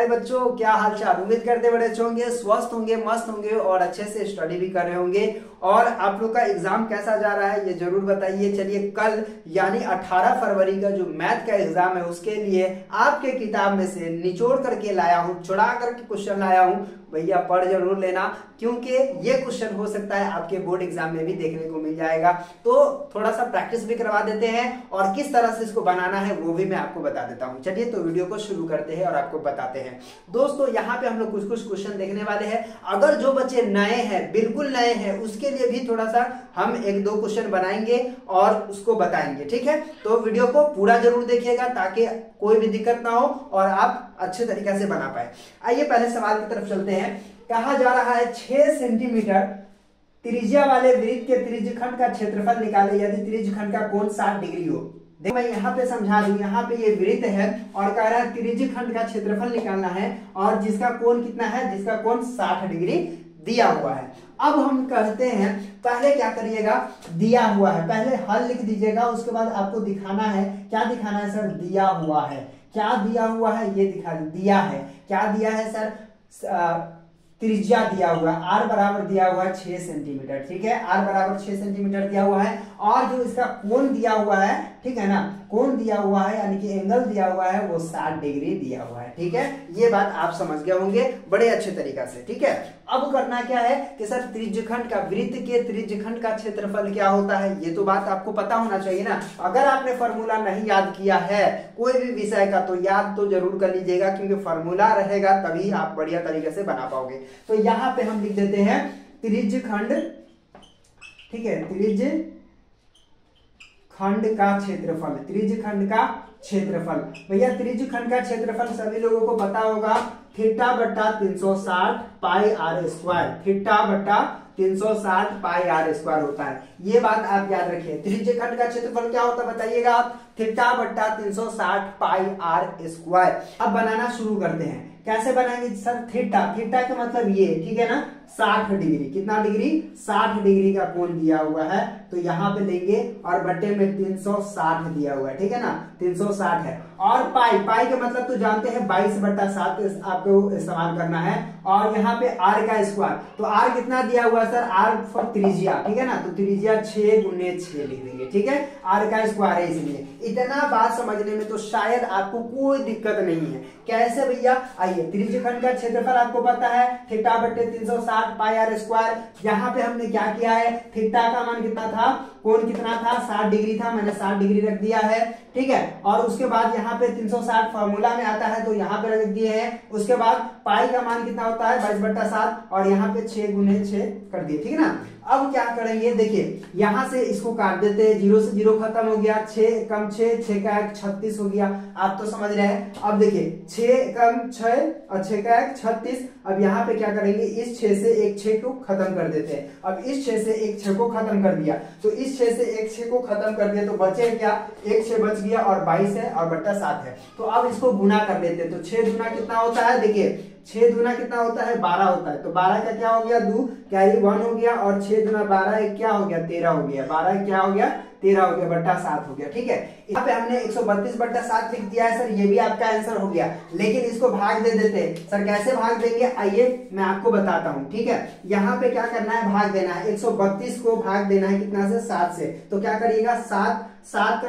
प्यारे बच्चों, क्या हाल चाल। उम्मीद करते बड़े अच्छे होंगे, स्वस्थ होंगे, मस्त होंगे और अच्छे से स्टडी भी कर रहे होंगे। और आप लोग का एग्जाम कैसा जा रहा है ये जरूर बताइए। चलिए, कल यानी 18 फरवरी का जो मैथ का एग्जाम है उसके लिए आपके किताब में से निचोड़ करके लाया हूं, चुरा करके क्वेश्चन लाया हूं। भैया पढ़ जरूर लेना, क्योंकि ये क्वेश्चन हो सकता है आपके बोर्ड एग्जाम में भी देखने को मिल जाएगा। तो थोड़ा सा प्रैक्टिस भी करवा देते हैं और किस तरह से इसको बनाना है वो भी मैं आपको बता देता हूं। चलिए तो वीडियो को शुरू करते हैं और आपको बताते हैं। दोस्तों, यहाँ पे हम लोग कुछ कुछ क्वेश्चन देखने वाले हैं। अगर जो बच्चे नए हैं, बिल्कुल नए हैं, उसके लिए भी थोड़ा सा हम एक दो क्वेश्चन बनाएंगे और उसको बताएंगे, ठीक है। तो वीडियो को पूरा जरूर देखिएगा ताकि कोई भी दिक्कत ना हो और आप अच्छे तरीके से बना पाए। आइए पहले सवाल की तरफ चलते हैं। कहा जा रहा है 6 सेंटीमीटर त्रिज्या वाले वृत्त के त्रिज्यखंड का क्षेत्रफल निकाले यदि त्रिज्यखंड का कोण 60 डिग्री हो। देखो मैं यहाँ पे समझा दूं, यहाँ पे ये वृत्त है और कह रहा है त्रिज्यखंड का क्षेत्रफल निकालना है और जिसका कोण कितना है, जिसका कोण 60 डिग्री दिया हुआ है। अब हम कहते हैं पहले क्या करिएगा, दिया हुआ है, पहले हल लिख दीजिएगा, उसके बाद आपको दिखाना है। क्या दिखाना है सर? दिया हुआ है। क्या दिया हुआ है ये दिखा दिया है। क्या दिया है सर? त्रिज्या दिया हुआ है, आर बराबर दिया हुआ है 6 सेंटीमीटर, ठीक है। आर बराबर 6 सेंटीमीटर दिया हुआ है और जो इसका कोण दिया हुआ है, ठीक है ना, कोण दिया हुआ है यानी कि एंगल दिया हुआ है वो 60 डिग्री दिया हुआ है, ठीक है। ये बात आप समझ गए होंगे बड़े अच्छे तरीका से, ठीक है। अब करना क्या है कि सर त्रिज्यखंड का, वृत्त के त्रिज्यखंड का क्षेत्रफल क्या होता है ये तो बात आपको पता होना चाहिए ना। अगर आपने फॉर्मूला नहीं याद किया है कोई भी विषय का तो याद तो जरूर कर लीजिएगा, क्योंकि फॉर्मूला रहेगा तभी आप बढ़िया तरीके से बना पाओगे। तो यहाँ पे हम लिख देते हैं त्रिज्यखंड, ठीक है, त्रिज्यखंड का क्षेत्रफल, त्रिज्यखंड का क्षेत्रफल। भैया त्रिज्यखंड का क्षेत्रफल सभी लोगों को पता होगा, थीटा बट्टा 360 पाई आर स्क्वायर, थीटा बट्टा 360 पाई आर स्क्वायर होता है। ये बात आप याद रखिए। त्रिज्यखंड का क्षेत्रफल क्या होता है बताइएगा आप? थीटा बट्टा 360 पाई आर स्क्वायर। अब बनाना शुरू करते हैं। कैसे बनाएंगे सर? थीटा, थीटा का मतलब ये, ठीक है ना, 60 डिग्री। कितना डिग्री? 60 डिग्री का कोण दिया हुआ है तो यहाँ पे लेंगे और बट्टे में 360 दिया हुआ है, ठीक है ना, 360 है। और पाई, पाई का मतलब तो जानते हैं 22/7 आपको इस्तेमाल करना है। और यहाँ पे आर का स्क्वायर, तो आर कितना दिया हुआ है सर? आर फॉर त्रिज्या, ठीक है ना, तो त्रिज्या 6 × 6 लिख देंगे, ठीक है। आर का स्क्वायर है, इसलिए इतना बात समझने में तो शायद आपको कोई दिक्कत नहीं है। कैसे भैया? आइए, त्रिज्यखंड का क्षेत्रफल आपको पता है, थीटा बट्टे 360 पाई आर स्क्वायर। यहाँ पे हमने क्या किया है, थीटा का मान कितना था, कोण कितना था, 60 डिग्री था, मैंने 60 डिग्री रख दिया है, ठीक है। और उसके बाद यहाँ पे 360 फॉर्मूला में आता है तो यहाँ पे रख दिए हैं। उसके बाद पाई का मान कितना होता है, 22/7 और यहाँ पे 6 × 6 कर दिए, ठीक है ना। अब क्या करेंगे, देखिए यहां से इसको काट देते हैं, 0 से 0 खत्म हो गया, 6 कम 6, 6 का 1 36 हो गया। आप तो समझ रहे हैं। अब देखिए 6 कम 6 और 6 का 1 36। अब यहाँ पे क्या करेंगे, इस 6 से एक 6 को खत्म कर देते हैं। अब इस 6 से एक 6 को खत्म कर दिया तो इस 6 से एक 6 को खत्म कर दिया तो बचे क्या, एक 6 बच गया और 22 है और बट्टा 7 है। तो अब इसको गुना कर लेते हैं। तो 6 गुना कितना होता है, देखिए 6 गुना कितना होता है, 12 होता है। तो 12 का क्या हो गया, 2 कैरी 1 हो गया और 6 गुना 12 एक क्या हो गया, 13 हो गया। 12 क्या हो गया, 13 हो गया, बट्टा 7 हो गया, ठीक है। यहाँ पे हमने 132/7 लिख दिया है सर, ये भी आपका आंसर हो गया। लेकिन इसको भाग दे देते हैं। सर कैसे भाग देंगे, आइए मैं आपको बताता हूँ, ठीक है। यहाँ पे क्या करना है, भाग देना है। 132 को भाग देना है कितना से, 7 से। तो क्या करिएगा, 7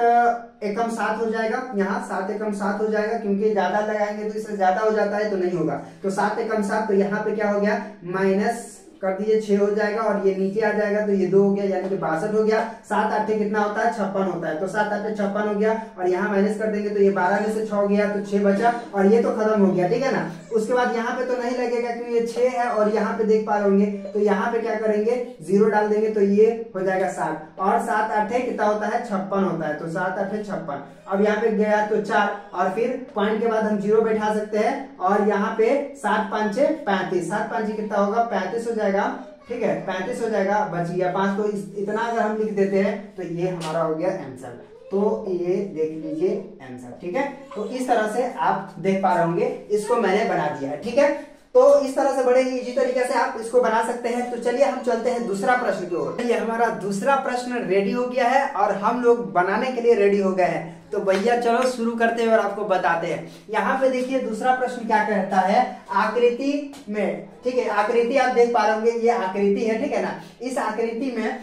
एकम 7 हो जाएगा, यहाँ 7 एकम 7 हो जाएगा, क्योंकि ज्यादा लगाएंगे तो इससे ज्यादा हो जाता है तो नहीं होगा। तो 7 एकम 7, तो यहाँ पे क्या हो गया, माइनस कर दिए 6 हो जाएगा और ये नीचे आ जाएगा तो ये 2 हो गया, यानी कि 62 हो गया। 7 8 कितना होता है, 56 होता है। तो 7 8 56 हो गया और यहाँ माइनस कर देंगे तो ये 12 में से 6 हो गया तो 6 बचा और ये तो खत्म हो गया, ठीक है ना। उसके बाद यहाँ पे तो नहीं लगेगा क्योंकि ये 6 है और यहाँ पे देख पा रहे होंगे तो यहाँ पे क्या करेंगे, 0 डाल देंगे तो ये हो जाएगा 60 और 7 8 कितना होता है, 56 होता है। तो 7 8 56। अब यहाँ पे गया तो 4 और फिर पॉइंट के बाद हम 0 बैठा सकते हैं और यहाँ पे 7 5 35, 7 5 कितना होगा, 35 हो जाएगा, ठीक है, 35 हो जाएगा, बच गया 5। तो इतना अगर हम लिख देते हैं तो ये हमारा हो गया आंसर। तो ये देख लीजिए आंसर, ठीक है। तो इस तरह से आप देख पा रहे होंगे, इसको मैंने बना दिया है, ठीक है। तो इस तरह से बड़े ही इजी तरीके से आप इसको बना सकते हैं। तो चलिए हम चलते हैं दूसरा प्रश्न की ओर। ये हमारा दूसरा प्रश्न रेडी हो गया है और हम लोग बनाने के लिए रेडी हो गए हैं। तो भैया चलो शुरू करते हैं और आपको बताते हैं। यहाँ पे देखिए दूसरा प्रश्न क्या कहता है, आकृति में, ठीक है, आकृति आप देख पा रहे होंगे, ये आकृति है, ठीक है ना। इस आकृति में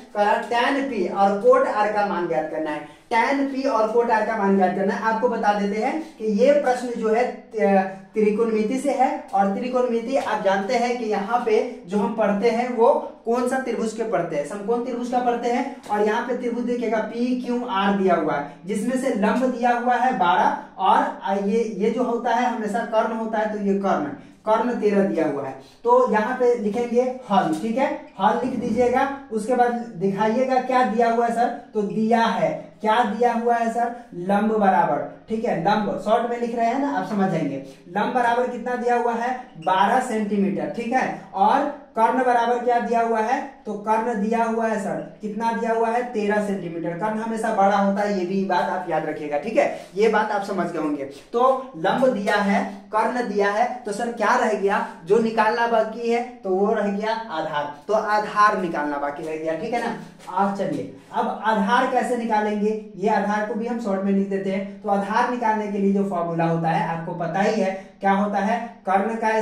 tan p और कोट r का मान ज्ञात करना है। tan p और कोट r का मान ज्ञात करना है। आपको बता देते हैं कि ये प्रश्न जो है त्रिकोणमिति से है, और त्रिकोणमिति आप जानते हैं कि यहाँ पे जो हम पढ़ते हैं वो कौन सा त्रिभुज के पढ़ते हैं, समकोण त्रिभुज का पढ़ते हैं। और यहाँ पे त्रिभुज देखिएगा PQR दिया हुआ है, जिसमें से लंब दिया हुआ है 12, और ये जो होता है हमेशा कर्ण होता है, तो ये कर्ण 13 दिया हुआ है। तो यहाँ पे लिखेंगे हल, ठीक है, हल लिख दीजिएगा। उसके बाद दिखाइएगा क्या दिया हुआ है सर, तो दिया है, क्या दिया हुआ है सर, लंब बराबर, ठीक है, लंब शॉर्ट में लिख रहे हैं ना, आप समझ जाएंगे। लंब बराबर कितना दिया हुआ है, 12 सेंटीमीटर, ठीक है। और कर्ण बराबर क्या दिया हुआ है, तो कर्ण दिया हुआ है सर, कितना दिया हुआ है, 13 सेंटीमीटर। कर्ण हमेशा बड़ा होता है, ये भी बात आप याद रखिएगा, ठीक है, ये बात आप समझ गए होंगे। तो लंब दिया है, कर्ण दिया है, तो सर क्या रह गया, जो निकालना बाकी है तो वो रह गया आधार। तो आधार निकालना बाकी रह गया, ठीक है ना। आज चलिए अब आधार कैसे निकालेंगे, ये आधार को भी हम शॉर्ट में लिख देते हैं। तो आधार निकालने के लिए जो फॉर्मूला होता है आपको पता ही है, क्या होता है, कर्ण का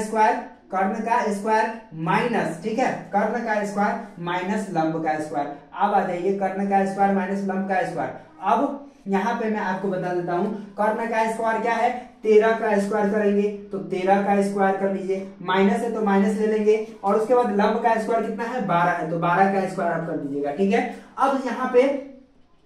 स्क्वायर माइनस, ठीक है, कर्ण का स्क्वायर माइनस लंब का स्क्वायर। अब आ जाइए, कर्ण का स्क्वायर माइनस लंब का स्क्वायर। अब यहाँ पे मैं आपको बता देता हूं, कर्ण का स्क्वायर क्या है, 13 का स्क्वायर करेंगे तो 13 का स्क्वायर कर लीजिए, माइनस है तो माइनस ले लेंगे, और उसके बाद लंब का स्क्वायर कितना है, 12 है, तो 12 का स्क्वायर आप कर दीजिएगा, ठीक है। अब यहाँ पे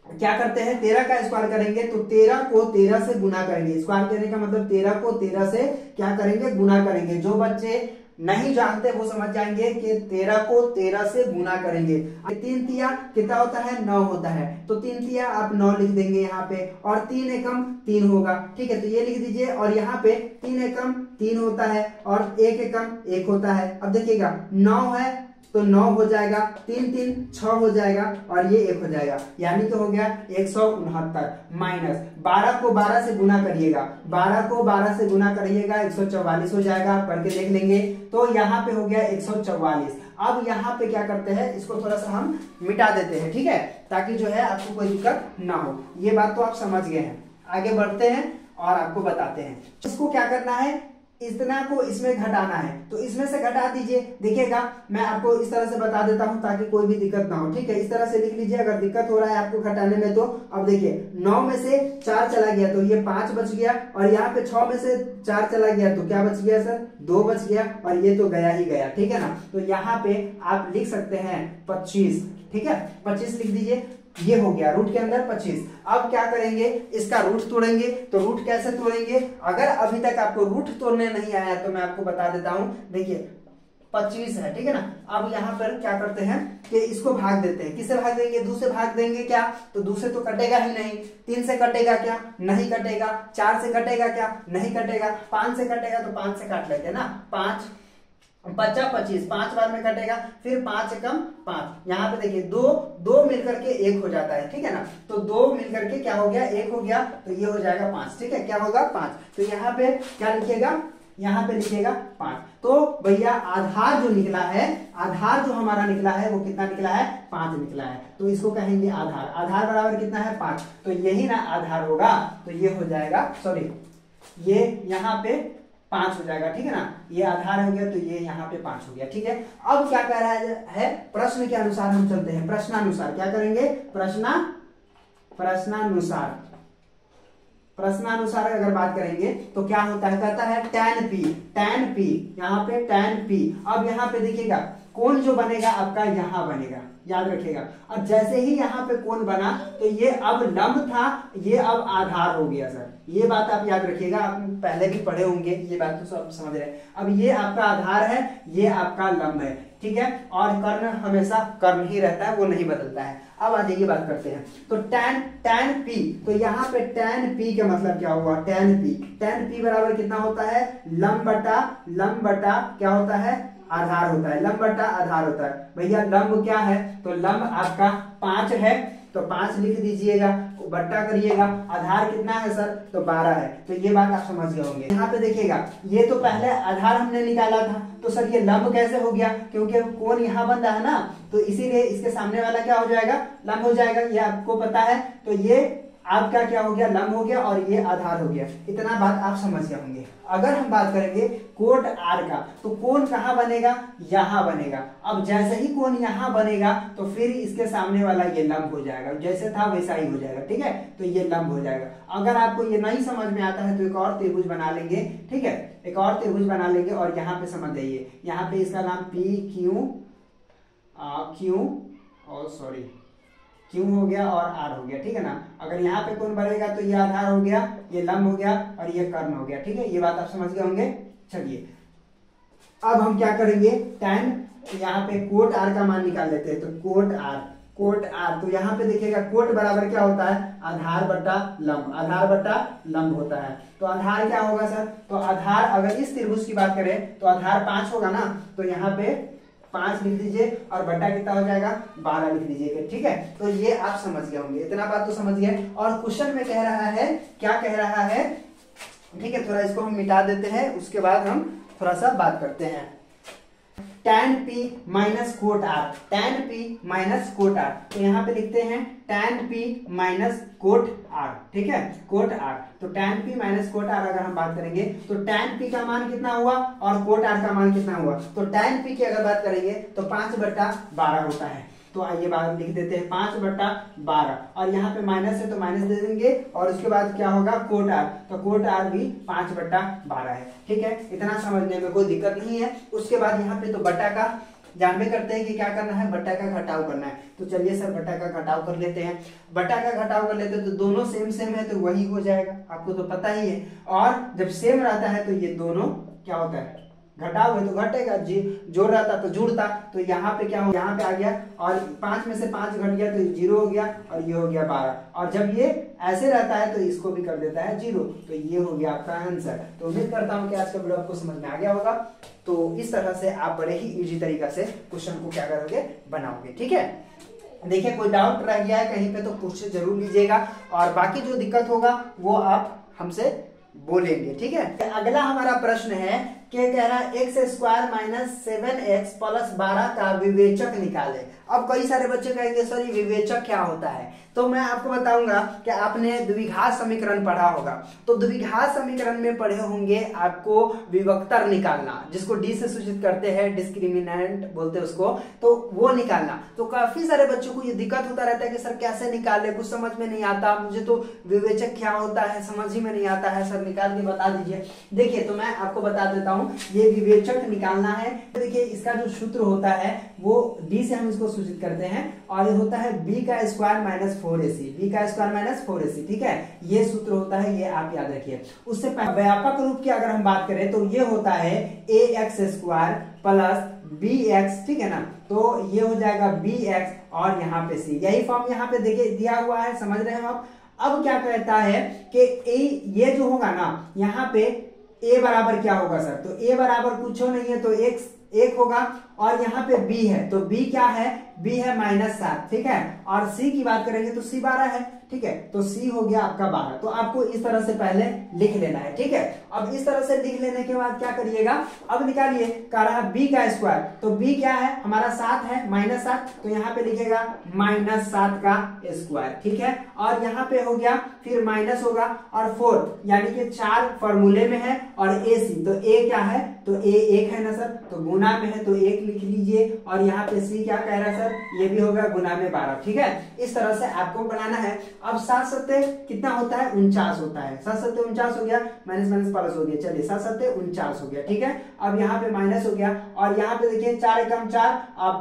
क्या करते हैं, 13 का स्क्वायर करेंगे तो 13 को 13 से गुना करेंगे। स्क्वायर करने का मतलब 13 को 13 से क्या करेंगे, गुना करेंगे। जो बच्चे नहीं जानते वो समझ जाएंगे कि 13 को 13 से गुना करेंगे। 3 तिया कितना होता है, 9 होता है, तो 3 तिया आप 9 लिख देंगे यहाँ पे, और 3 एकम 3 होगा, ठीक है, तो ये लिख दीजिए। और यहाँ पे 3 एकम 3 होता है, और 1 एकम 1 होता है। अब देखिएगा 9 है तो 9 हो जाएगा, 3 3 6 हो जाएगा, और ये 1 हो जाएगा, यानी कि हो गया 169 माइनस 12 को 12 से गुना करिएगा, 12 को 12 से गुना करिएगा, 144 हो जाएगा, आप करके देख लेंगे। तो यहाँ पे हो गया 144। अब यहाँ पे क्या करते हैं, इसको थोड़ा सा हम मिटा देते हैं, ठीक है, ताकि जो है आपको कोई दिक्कत ना हो। ये बात तो आप समझ गए हैं। आगे बढ़ते हैं और आपको बताते हैं इसको क्या करना है। इतना को इसमें घटाना है, तो इसमें से घटा दीजिए। देखिएगा मैं आपको इस तरह से बता देता हूं ताकि कोई भी दिक्कत ना हो, ठीक है। इस तरह से लिख लीजिए अगर दिक्कत हो रहा है आपको घटाने में। तो अब देखिए 9 में से 4 चला गया तो ये 5 बच गया, और यहाँ पे 6 में से 4 चला गया तो क्या बच गया सर, 2 बच गया, और ये तो गया ही गया, ठीक है ना। तो यहाँ पे आप लिख सकते हैं 25, ठीक है, 25 लिख दीजिए। ये हो गया रूट के अंदर 25। अब क्या करेंगे, इसका रूट तोड़ेंगे। तो रूट कैसे तोड़ेंगे, अगर अभी तक आपको रूट तोड़ने नहीं आया तो मैं आपको बता देता हूं। देखिए 25 है, ठीक है ना। अब यहाँ पर क्या करते हैं कि इसको भाग देते हैं। किससे भाग देंगे, 2 से भाग देंगे क्या, तो 2 से तो कटेगा ही नहीं। 3 से कटेगा क्या, नहीं कटेगा। 4 से कटेगा क्या, नहीं कटेगा। 5 से कटेगा तो 5 से काट लेते हैं ना, 5 बचा 25, 5 बार में कटेगा, फिर 5 एकम 5। यहाँ पे देखिए 2 मिलकर के 1 हो जाता है, ठीक है ना। तो 2 मिलकर के क्या हो गया, 1 हो गया, तो ये हो जाएगा 5, ठीक है। क्या होगा 5, तो यहाँ पे क्या लिखिएगा, यहाँ पे लिखिएगा 5। तो भैया आधार जो निकला है, आधार जो हमारा निकला है वो कितना निकला है, 5 निकला है। तो इसको कहेंगे आधार। आधार बराबर कितना है, 5। तो यही ना आधार होगा, तो ये हो जाएगा, सॉरी ये यहाँ पे 5 हो जाएगा, ठीक है ना। ये आधार हो गया तो ये यहाँ पे 5 हो गया, ठीक है। अब क्या कह रहा है, प्रश्न के अनुसार हम चलते हैं। प्रश्नानुसार क्या करेंगे, प्रश्नानुसार अगर बात करेंगे तो क्या होता है, कहता है tan p, यहाँ पे tan p। अब यहाँ पे देखिएगा कोण जो बनेगा आपका यहाँ बनेगा, याद रखिएगा। अब जैसे ही यहाँ पे कोण बना तो ये अब लंब था, ये अब आधार हो गया सर। ये बात आप याद रखिएगा, आप पहले भी पढ़े होंगे, ये बात तो सब समझ रहे हैं। अब ये आपका आधार है, ये आपका लंब है, ठीक है। और कर्ण हमेशा कर्ण ही रहता है, वो नहीं बदलता है। अब आ जाइए बात करते हैं। तो tan p, तो यहाँ पे tan p का मतलब क्या हुआ, tan p बराबर कितना होता है, लंब बटा क्या होता है, आधार होता है। लंब बटा आधार होता है। भैया लंब क्या है, तो लंब आपका 5 है, तो 5 लिख दीजिएगा, बट्टा करिएगा। आधार कितना है सर, तो 12 है। तो ये बात आप समझ गए होंगे। यहाँ पे देखिएगा ये तो पहले आधार हमने निकाला था, तो सर ये लंब कैसे हो गया, क्योंकि कोण यहाँ बन रहा है ना, तो इसीलिए इसके सामने वाला क्या हो जाएगा, लंब हो जाएगा। ये आपको पता है। तो ये आपका क्या हो गया, लंब हो गया और ये आधार हो गया। इतना बात आप समझ गए होंगे। अगर हम बात करेंगे कोण आर का, तो कोण कहाँ बनेगा, यहाँ बनेगा। अब जैसे ही कोण यहाँ बनेगा तो फिर इसके सामने वाला ये लंब हो जाएगा, जैसे था वैसा ही हो जाएगा, ठीक है। तो ये लंब हो जाएगा। अगर आपको ये नहीं समझ में आता है तो एक और त्रिभुज बना लेंगे, ठीक है, एक और त्रिभुज बना लेंगे और यहाँ पे समझ जाइए, यहाँ पे इसका नाम पी क्यू हो गया और आर हो गया, ठीक है ना। अगर यहाँ पे कोण बढ़ेगा तो ये आधार हो गया, ये लंब हो गया और ये कर्ण हो गया, ठीक है। ये बात आप समझ गए होंगे। चलिए अब हम क्या करेंगे, tan यहाँ पे कोट आर का मान निकाल लेते हैं। तो कोट आर तो यहाँ पे देखिएगा कोट बराबर क्या होता है, आधार बटा लंब होता है। तो आधार क्या होगा सर, तो आधार अगर इस त्रिभुज की बात करें तो आधार 5 होगा ना, तो यहाँ पे 5 लिख दीजिए और बटा कितना हो जाएगा, 12 लिख दीजिएगा, ठीक है। तो ये आप समझ गए होंगे, इतना बात तो समझ गए। और क्वेश्चन में कह रहा है, क्या कह रहा है, ठीक है, थोड़ा इसको हम मिटा देते हैं, उसके बाद हम थोड़ा सा बात करते हैं। tan p minus cot r, tan p minus cot r, तो यहाँ पे लिखते हैं tan p minus cot r, ठीक है, कोट आर। तो tan p minus cot r अगर हम बात करेंगे तो tan p का मान कितना हुआ और कोट आर का मान कितना हुआ। तो tan p की अगर बात करेंगे तो 5/12 होता है। तो आइए बात लिख देते हैं 5/12 और यहाँ पे माइनस है तो माइनस दे देंगे और उसके बाद क्या होगा, कोट आर, तो कोट आर भी 5/12 है, ठीक है। इतना समझने में कोई दिक्कत नहीं है। उसके बाद यहाँ पे तो बटा का जानबे करते हैं कि क्या करना है, बटा का घटाव करना है। तो चलिए सर बटा का घटाव कर लेते हैं। बटा का घटाव कर लेते हैं तो दोनों सेम है तो वही हो जाएगा, आपको तो पता ही है। और जब सेम रहता है तो ये दोनों क्या होता है, घटाव है तो घटेगा, जोड़ रहता तो जुड़ता। तो यहाँ पे क्या हो, यहाँ पे आ गया और 5 में से 5 घट गया तो 0 हो गया और ये हो गया 12। और जब ये ऐसे रहता है तो इसको भी कर देता है 0। तो ये हो गया आपका आंसर। तो उम्मीद करता हूँ कि आज का वीडियो आपको समझ में आ गया होगा। तो इस तरह से आप बड़े ही इजी तरीका से क्वेश्चन को क्या करोगे, बनाओगे, ठीक है। देखिए कोई डाउट रह गया है कहीं पे तो पूछ जरूर लीजिएगा और बाकी जो दिक्कत होगा वो आप हमसे बोलेंगे, ठीक है। अगला हमारा प्रश्न है क्या कह रहा है, x² माइनस 7x प्लस 12 का विवेचक निकाले। अब कई सारे बच्चे कहेंगे सर ये विवेचक क्या होता है, तो मैं आपको बताऊंगा कि आपने द्विघात समीकरण पढ़ा होगा। तो द्विघात समीकरण में पढ़े होंगे आपको विभक्तर निकालना, जिसको डी से सूचित करते हैं, डिस्क्रिमिनेंट बोलते हैं उसको, तो वो निकालना। तो काफी सारे बच्चों को ये दिक्कत होता रहता है कि सर कैसे निकाले, कुछ समझ में नहीं आता, मुझे तो विवेचक क्या होता है समझ ही में नहीं आता है, सर निकाल के बता दीजिए। देखिए तो मैं आपको बता देता हूँ, ये विवेचक निकालना है। देखिए इसका जो सूत्र होता है वो डी से हम इसको सूचित करते हैं और ये होता है b² minus 4ac, b² minus 4ac, ठीक है। ये सूत्र होता है, ये आप याद रखिए। उससे व्यापक रूप की अगर हम बात करें तो ये होता है ax² प्लस bx, ठीक है ना। तो ये हो जाएगा bx और यहाँ पे c, यही फॉर्म यहाँ पे देखिए दिया हुआ है, समझ रहे हैं आप। अब क्या कहता है कि ये जो होगा ना यहाँ पे a बराबर क्या होगा सर, तो a बराबर कुछ नहीं है तो एक होगा और यहाँ पे b है तो b क्या है, b है -7, ठीक है। और c की बात करेंगे तो c 12 है, ठीक है। तो c हो गया आपका 12। तो आपको इस तरह से पहले लिख लेना है, ठीक है। अब इस तरह से लिख लेने के बाद क्या करिएगा, अब निकालिए, कह रहा है b का स्क्वायर, तो b क्या है हमारा 7 है, -7, तो यहाँ पे लिखेगा -7 का स्क्वायर, ठीक है। और यहाँ पे हो गया फिर माइनस होगा और 4 यानी कि 4 फॉर्मूले में है और ac, तो a क्या है, तो a 1 है ना सर, तो गुना में है तो 1 लिख लीजिए और यहाँ पे c क्या कह रहा है सर, ये भी होगा गुना में 12, ठीक है। इस तरह से आपको बनाना है। अब 7 सत्ते कितना होता है, 49 होता है, 7 सत्ते 49 हो गया, माइनस माइनस प्लस हो गया, चलिए 7 सत्ते 49 हो गया, ठीक है। अब यहाँ पे माइनस हो गया और यहाँ पे देखिए 4 एकम 4 और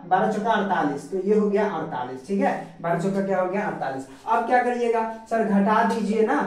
12 चौका 48, तो ये हो गया 48, ठीक है। 12 चौका क्या हो गया 48। अब क्या करिएगा सर, घटा दीजिए ना,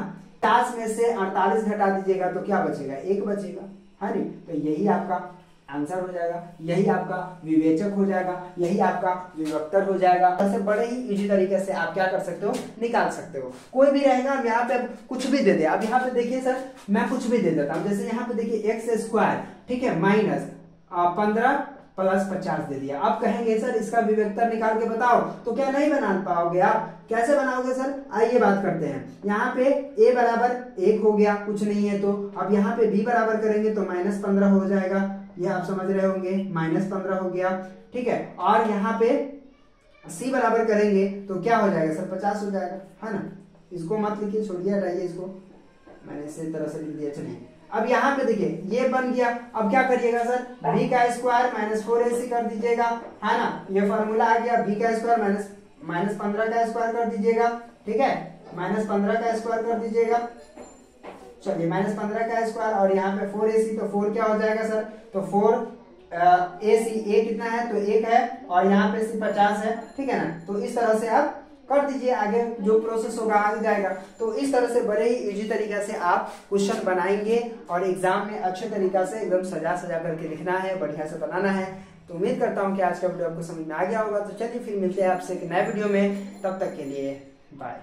50 में से 48 घटा दीजिएगा तो क्या बचेगा, 1 बचेगा, है नी। तो यही आपका आंसर हो जाएगा, यही आपका विवेचक हो जाएगा, यही आपका विभक्तर हो जाएगा। ऐसे बड़े ही इजी तरीके से आप क्या कर सकते हो, निकाल सकते हो। कोई भी रहेगा, अब यहाँ पे कुछ भी दे दे। अब यहाँ पे देखिए सर मैं कुछ भी दे देता हूँ, जैसे यहाँ पे देखिए x², ठीक है, माइनस 15 प्लस 50 दे दिया। आप कहेंगे सर इसका विभक्तर निकाल के बताओ, तो क्या नहीं बना पाओगे आप, कैसे बनाओगे सर, आइए बात करते हैं। यहाँ पे a बराबर 1 हो गया, कुछ नहीं है तो। अब यहाँ पे b बराबर करेंगे तो -15 हो जाएगा, ये आप समझ रहे होंगे, -15 हो गया, ठीक है। और यहाँ पे c बराबर करेंगे तो क्या हो जाएगा सर, 50 हो जाएगा, है ना। इसको मत लिखिए, छोड़िए, हटाइए इसको, मैंने इसी तरह से लिख दिया। चलिए अब यहाँ पे देखिए ये बन गया। अब क्या करिएगा सर, b का स्क्वायर माइनस 4ac कर दीजिएगा, है ना, ये फॉर्मूला आ गया। b का स्क्वायर माइनस 15 का स्क्वायर कर दीजिएगा, ठीक है, माइनस 15 का स्क्वायर कर दीजिएगा। चलिए माइनस 15 का स्क्वायर और यहाँ पे 4ac, तो 4 क्या हो जाएगा सर, तो 4 ac, a कितना है तो 1 है और यहाँ पे c 50 है, ठीक है ना। तो इस तरह से आप कर दीजिए, आगे जो प्रोसेस होगा आगे जाएगा। तो इस तरह से बड़े ही इजी तरीके से आप क्वेश्चन बनाएंगे और एग्जाम में अच्छे तरीका से एकदम सजा करके लिखना है, बढ़िया से बनाना है। तो उम्मीद करता हूँ कि आज का वीडियो आपको समझ में आ गया होगा। तो चलिए फिर मिलते हैं आपसे एक नए वीडियो में, तब तक के लिए बाय।